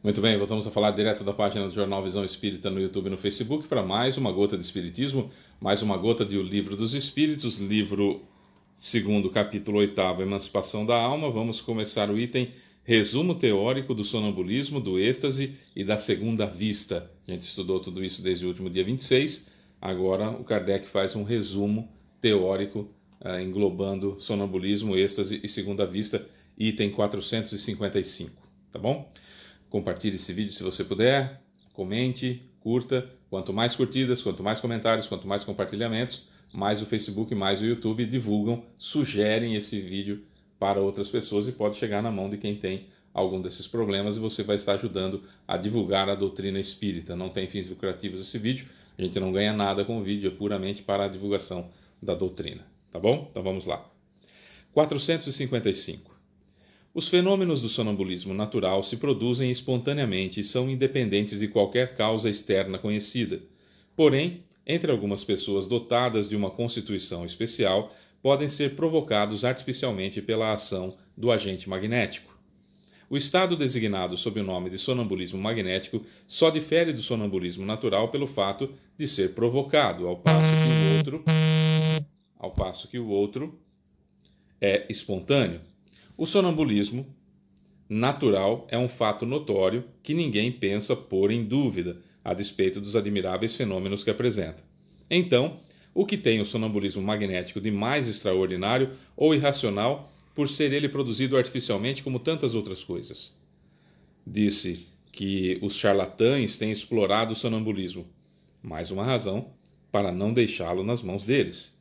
Muito bem, voltamos a falar direto da página do Jornal Visão Espírita no YouTube e no Facebook para mais uma gota de Espiritismo, mais uma gota de O Livro dos Espíritos, livro segundo, capítulo 8º, Emancipação da Alma. Vamos começar o item Resumo Teórico do Sonambulismo, do Êxtase e da Segunda Vista. A gente estudou tudo isso desde o último dia 26, agora o Kardec faz um resumo teórico englobando sonambulismo, êxtase e segunda vista, item 455, tá bom? Compartilhe esse vídeo se você puder, comente, curta. Quanto mais curtidas, quanto mais comentários, quanto mais compartilhamentos, mais o Facebook, mais o YouTube divulgam, sugerem esse vídeo para outras pessoas e pode chegar na mão de quem tem algum desses problemas e você vai estar ajudando a divulgar a doutrina espírita. Não tem fins lucrativos esse vídeo, a gente não ganha nada com o vídeo, é puramente para a divulgação da doutrina, tá bom? Então vamos lá. 455. Os fenômenos do sonambulismo natural se produzem espontaneamente e são independentes de qualquer causa externa conhecida. Porém, entre algumas pessoas dotadas de uma constituição especial, podem ser provocados artificialmente pela ação do agente magnético. O estado designado sob o nome de sonambulismo magnético só difere do sonambulismo natural pelo fato de ser provocado, ao passo que o outro é espontâneo. O sonambulismo natural é um fato notório que ninguém pensa pôr em dúvida, a despeito dos admiráveis fenômenos que apresenta. Então, o que tem o sonambulismo magnético de mais extraordinário ou irracional por ser ele produzido artificialmente como tantas outras coisas? Disse que os charlatães têm explorado o sonambulismo. Mais uma razão para não deixá-lo nas mãos deles.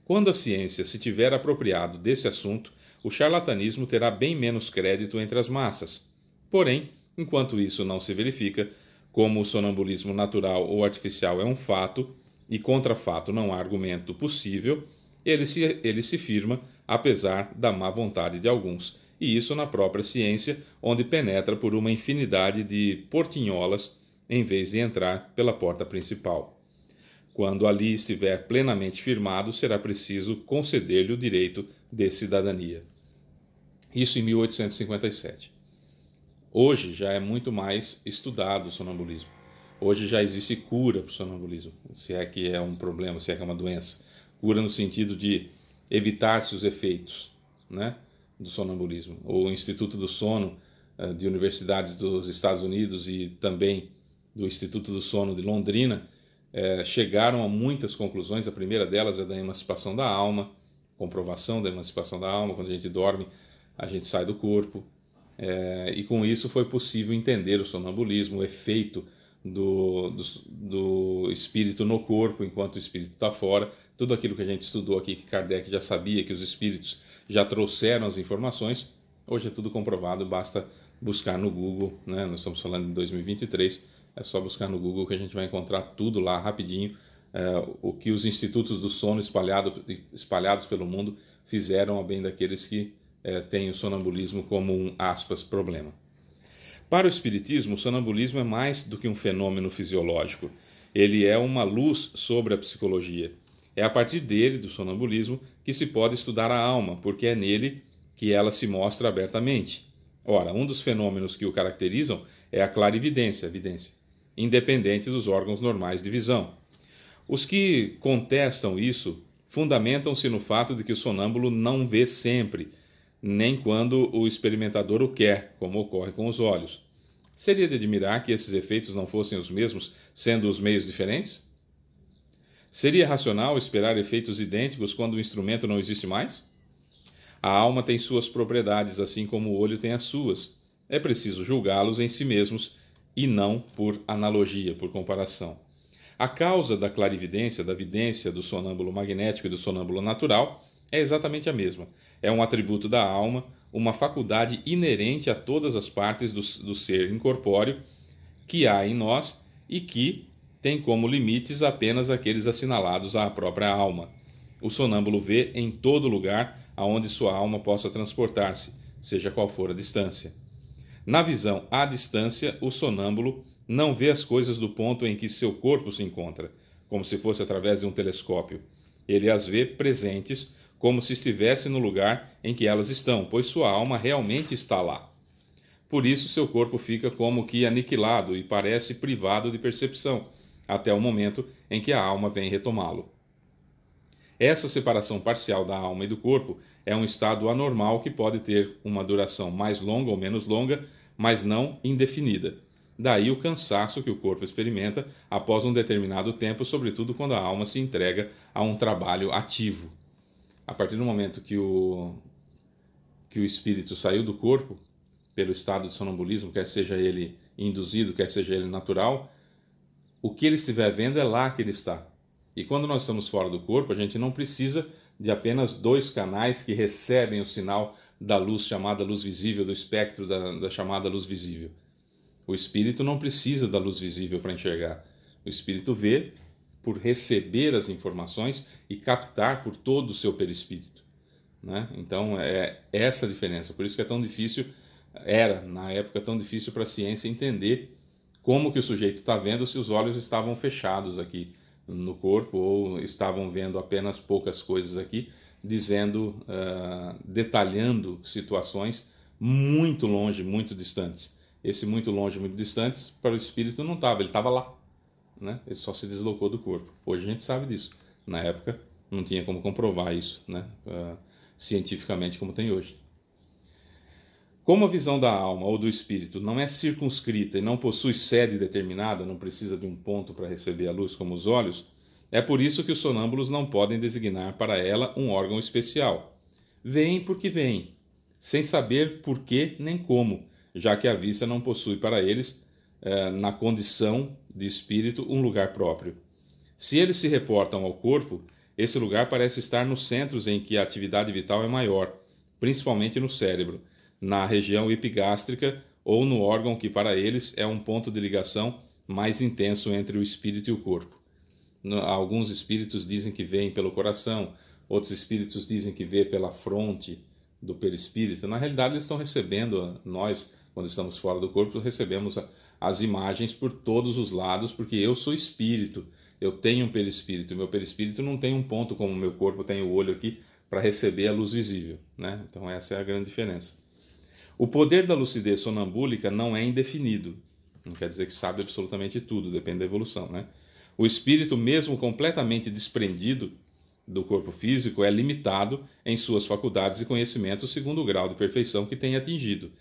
Quando a ciência se tiver apropriado desse assunto, o charlatanismo terá bem menos crédito entre as massas. Porém, enquanto isso não se verifica, como o sonambulismo natural ou artificial é um fato, e contra fato não há argumento possível, ele se firma apesar da má vontade de alguns, e isso na própria ciência, onde penetra por uma infinidade de portinholas em vez de entrar pela porta principal. Quando ali estiver plenamente firmado, será preciso conceder-lhe o direito de cidadania. Isso em 1857. Hoje já é muito mais estudado o sonambulismo. Hoje já existe cura para o sonambulismo, se é que é um problema, se é que é uma doença. Cura no sentido de evitar-se os efeitos, né, do sonambulismo. O Instituto do Sono de universidades dos Estados Unidos e também do Instituto do Sono de Londrina chegaram a muitas conclusões. A primeira delas é da emancipação da alma, comprovação da emancipação da alma. Quando a gente dorme, a gente sai do corpo, e com isso foi possível entender o sonambulismo, o efeito do espírito no corpo enquanto o espírito está fora. Tudo aquilo que a gente estudou aqui, que Kardec já sabia, que os espíritos já trouxeram as informações, hoje é tudo comprovado, basta buscar no Google, né? Nós estamos falando de 2023, é só buscar no Google que a gente vai encontrar tudo lá rapidinho, o que os institutos do sono espalhados pelo mundo fizeram a bem daqueles que tem o sonambulismo como um, aspas, problema. Para o Espiritismo, o sonambulismo é mais do que um fenômeno fisiológico. Ele é uma luz sobre a psicologia. É a partir dele, do sonambulismo, que se pode estudar a alma, porque é nele que ela se mostra abertamente. Ora, um dos fenômenos que o caracterizam é a clarividência, a vidência, independente dos órgãos normais de visão. Os que contestam isso fundamentam-se no fato de que o sonâmbulo não vê sempre, nem quando o experimentador o quer, como ocorre com os olhos. Seria de admirar que esses efeitos não fossem os mesmos, sendo os meios diferentes? Seria racional esperar efeitos idênticos quando o instrumento não existe mais? A alma tem suas propriedades, assim como o olho tem as suas. É preciso julgá-los em si mesmos e não por analogia, por comparação. A causa da clarividência, da vidência, do sonâmbulo magnético e do sonâmbulo natural é exatamente a mesma. É um atributo da alma, uma faculdade inerente a todas as partes do ser incorpóreo que há em nós e que tem como limites apenas aqueles assinalados à própria alma. O sonâmbulo vê em todo lugar aonde sua alma possa transportar-se, seja qual for a distância. Na visão à distância, o sonâmbulo não vê as coisas do ponto em que seu corpo se encontra, como se fosse através de um telescópio. Ele as vê presentes, como se estivesse no lugar em que elas estão, pois sua alma realmente está lá. Por isso, seu corpo fica como que aniquilado e parece privado de percepção, até o momento em que a alma vem retomá-lo. Essa separação parcial da alma e do corpo é um estado anormal que pode ter uma duração mais longa ou menos longa, mas não indefinida. Daí o cansaço que o corpo experimenta após um determinado tempo, sobretudo quando a alma se entrega a um trabalho ativo. A partir do momento que o espírito saiu do corpo, pelo estado de sonambulismo, quer seja ele induzido, quer seja ele natural, o que ele estiver vendo é lá que ele está. E quando nós estamos fora do corpo, a gente não precisa de apenas 2 canais que recebem o sinal da luz chamada luz visível, do espectro da chamada luz visível. O espírito não precisa da luz visível para enxergar. O espírito vê por receber as informações e captar por todo o seu perispírito, né? Então é essa a diferença. Por isso que é tão difícil, era na época tão difícil para a ciência entender como que o sujeito está vendo se os olhos estavam fechados aqui no corpo ou estavam vendo apenas poucas coisas aqui, dizendo, detalhando situações muito longe, muito distantes. Esse muito longe, muito distantes, para o espírito não estava, ele estava lá, né? Ele só se deslocou do corpo. Hoje a gente sabe disso. Na época não tinha como comprovar isso, né? Cientificamente como tem hoje. Como a visão da alma ou do espírito não é circunscrita e não possui sede determinada, não precisa de um ponto para receber a luz como os olhos, é por isso que os sonâmbulos não podem designar para ela um órgão especial. Veem porque veem, sem saber por que nem como, já que a vista não possui para eles, na condição de espírito, um lugar próprio. Se eles se reportam ao corpo, esse lugar parece estar nos centros em que a atividade vital é maior, principalmente no cérebro, na região epigástrica ou no órgão que para eles é um ponto de ligação mais intenso entre o espírito e o corpo. Alguns espíritos dizem que veem pelo coração, outros espíritos dizem que vê pela fronte do perispírito. Na realidade, eles estão recebendo, nós, quando estamos fora do corpo, recebemos as imagens por todos os lados, porque eu sou espírito, eu tenho um perispírito, meu perispírito não tem um ponto como o meu corpo tem o olho aqui para receber a luz visível, né? Então essa é a grande diferença. O poder da lucidez sonambúlica não é indefinido. Não quer dizer que sabe absolutamente tudo, depende da evolução, né? O espírito, mesmo completamente desprendido do corpo físico, é limitado em suas faculdades e conhecimentos segundo o grau de perfeição que tem atingido.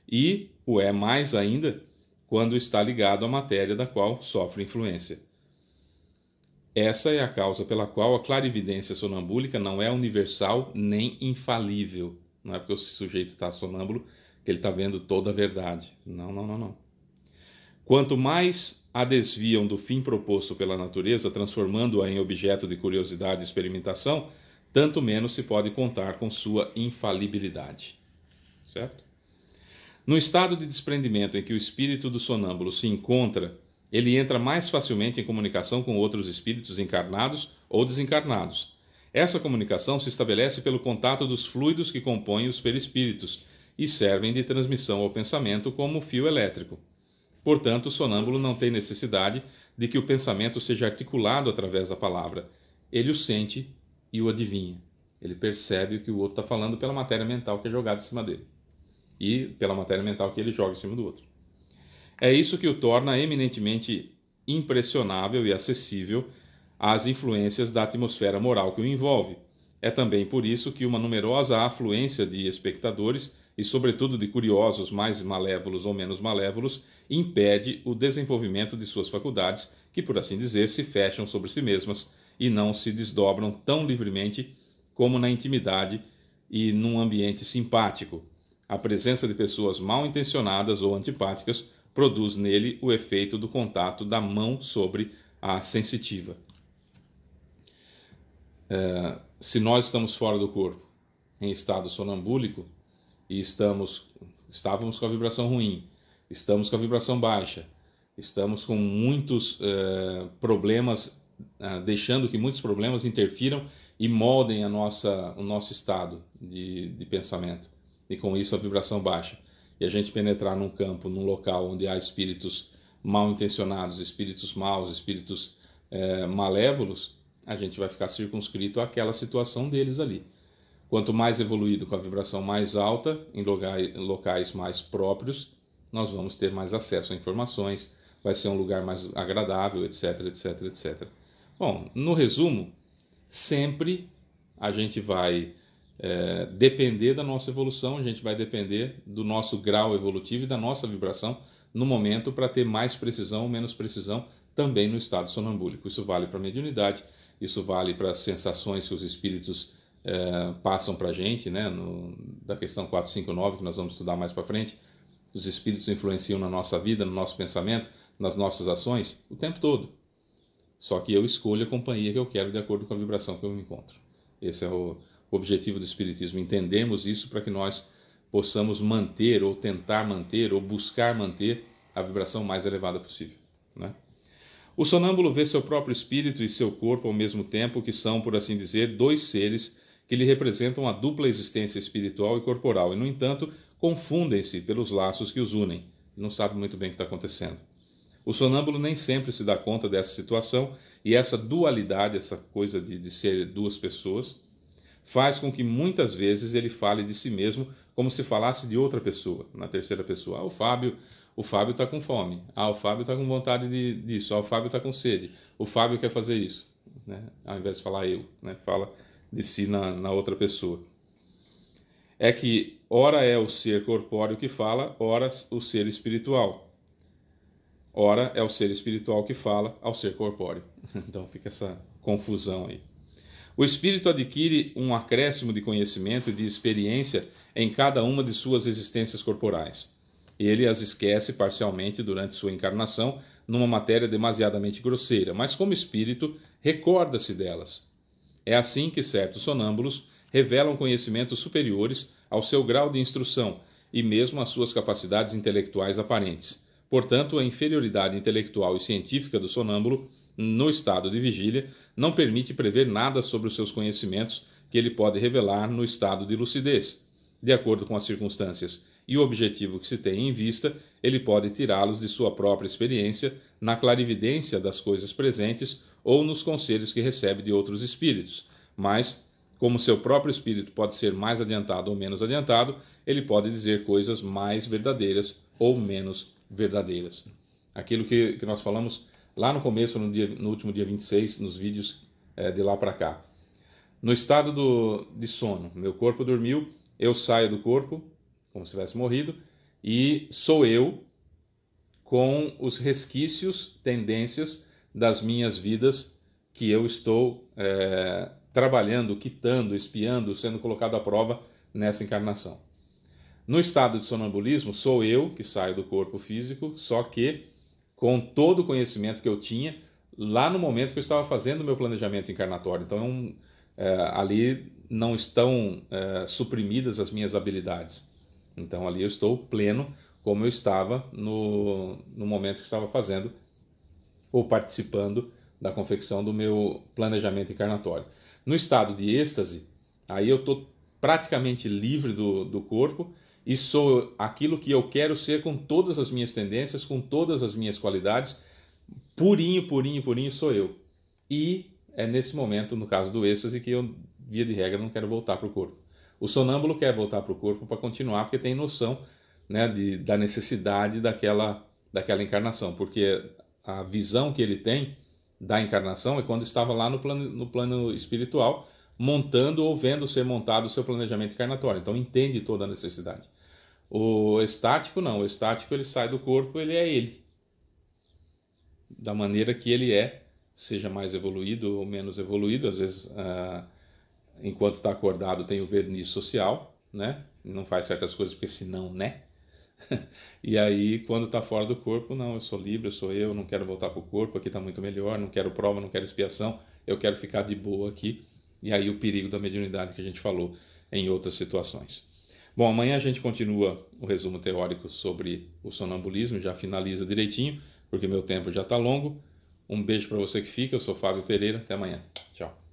E o é mais ainda quando está ligado à matéria da qual sofre influência. Essa é a causa pela qual a clarividência sonambúlica não é universal nem infalível. Não é porque o sujeito está sonâmbulo que ele está vendo toda a verdade. Não. Quanto mais a desviam do fim proposto pela natureza, transformando-a em objeto de curiosidade e experimentação, tanto menos se pode contar com sua infalibilidade. Certo? No estado de desprendimento em que o espírito do sonâmbulo se encontra, ele entra mais facilmente em comunicação com outros espíritos encarnados ou desencarnados. Essa comunicação se estabelece pelo contato dos fluidos que compõem os perispíritos e servem de transmissão ao pensamento como fio elétrico. Portanto, o sonâmbulo não tem necessidade de que o pensamento seja articulado através da palavra. Ele o sente e o adivinha. Ele percebe o que o outro está falando pela matéria mental que é jogada em cima dele. E pela matéria mental que ele joga em cima do outro. É isso que o torna eminentemente impressionável e acessível às influências da atmosfera moral que o envolve. É também por isso que uma numerosa afluência de espectadores e, sobretudo, de curiosos mais malévolos ou menos malévolos, impede o desenvolvimento de suas faculdades, que, por assim dizer, se fecham sobre si mesmas e não se desdobram tão livremente como na intimidade e num ambiente simpático. A presença de pessoas mal intencionadas ou antipáticas produz nele o efeito do contato da mão sobre a sensitiva. Se nós estamos fora do corpo, em estado sonambúlico, e estávamos com a vibração ruim, estamos com a vibração baixa, estamos com muitos problemas, deixando que muitos problemas interfiram e moldem o nosso estado de pensamento. E com isso a vibração baixa. E a gente penetrar num campo, num local onde há espíritos mal intencionados, espíritos maus, espíritos malévolos, a gente vai ficar circunscrito àquela situação deles ali. Quanto mais evoluído, com a vibração mais alta, em locais mais próprios, nós vamos ter mais acesso a informações, vai ser um lugar mais agradável, etc, etc, etc. Bom, no resumo, sempre a gente vai depender da nossa evolução, a gente vai depender do nosso grau evolutivo e da nossa vibração no momento para ter mais precisão ou menos precisão também no estado sonambúlico. Isso vale para a mediunidade, isso vale para as sensações que os espíritos passam para a gente, né? Da questão 459, que nós vamos estudar mais para frente. Os espíritos influenciam na nossa vida, no nosso pensamento, nas nossas ações, o tempo todo. Só que eu escolho a companhia que eu quero de acordo com a vibração que eu me encontro. Esse é o objetivo do Espiritismo, entendermos isso para que nós possamos manter, ou tentar manter, ou buscar manter a vibração mais elevada possível, né? O sonâmbulo vê seu próprio espírito e seu corpo ao mesmo tempo, que são, por assim dizer, dois seres que lhe representam a dupla existência espiritual e corporal, e, no entanto, confundem-se pelos laços que os unem. Não sabe muito bem o que está acontecendo. O sonâmbulo nem sempre se dá conta dessa situação, e essa dualidade, essa coisa de ser duas pessoas, faz com que muitas vezes ele fale de si mesmo como se falasse de outra pessoa, na terceira pessoa. O Fábio está com fome. O Fábio está com vontade disso. O Fábio está com sede. O Fábio quer fazer isso, né? Ao invés de falar eu, né? Fala de si na outra pessoa. É que ora é o ser corpóreo que fala, ora o ser espiritual. Ora é o ser espiritual que fala ao ser corpóreo. Então fica essa confusão aí. O espírito adquire um acréscimo de conhecimento e de experiência em cada uma de suas existências corporais. Ele as esquece parcialmente durante sua encarnação numa matéria demasiadamente grosseira, mas como espírito recorda-se delas. É assim que certos sonâmbulos revelam conhecimentos superiores ao seu grau de instrução e mesmo às suas capacidades intelectuais aparentes. Portanto, a inferioridade intelectual e científica do sonâmbulo, no estado de vigília, não permite prever nada sobre os seus conhecimentos que ele pode revelar no estado de lucidez. De acordo com as circunstâncias e o objetivo que se tem em vista, ele pode tirá-los de sua própria experiência, na clarividência das coisas presentes ou nos conselhos que recebe de outros espíritos. Mas, como seu próprio espírito pode ser mais adiantado ou menos adiantado, ele pode dizer coisas mais verdadeiras ou menos verdadeiras. Aquilo que nós falamos lá no começo, no último dia 26, nos vídeos de lá para cá. No estado de sono, meu corpo dormiu, eu saio do corpo, como se tivesse morrido, e sou eu com os resquícios, tendências das minhas vidas que eu estou trabalhando, quitando, espiando, sendo colocado à prova nessa encarnação. No estado de sonambulismo, sou eu que saio do corpo físico, só que com todo o conhecimento que eu tinha lá no momento que eu estava fazendo o meu planejamento encarnatório. Então, ali não estão suprimidas as minhas habilidades. Então, ali eu estou pleno como eu estava no momento que estava fazendo ou participando da confecção do meu planejamento encarnatório. No estado de êxtase, aí eu estou praticamente livre do corpo e sou aquilo que eu quero ser com todas as minhas tendências, com todas as minhas qualidades. Purinho, purinho, purinho sou eu. E é nesse momento, no caso do êxtase, que eu, via de regra, não quero voltar para o corpo. O sonâmbulo quer voltar para o corpo para continuar, porque tem noção, né, da necessidade daquela encarnação. Porque a visão que ele tem da encarnação é quando estava lá no plano espiritual, montando ou vendo ser montado o seu planejamento encarnatório. Então entende toda a necessidade. O estático não, o estático ele sai do corpo, ele é ele. Da maneira que ele é, seja mais evoluído ou menos evoluído, às vezes, enquanto está acordado tem o verniz social, né? Não faz certas coisas porque senão, né? E aí, quando está fora do corpo, não, eu sou livre, eu sou eu, não quero voltar para o corpo, aqui está muito melhor, não quero prova, não quero expiação, eu quero ficar de boa aqui. E aí o perigo da mediunidade que a gente falou em outras situações. Bom, amanhã a gente continua o resumo teórico sobre o sonambulismo, já finaliza direitinho, porque meu tempo já está longo. Um beijo para você que fica, eu sou Fábio Pereira, até amanhã. Tchau.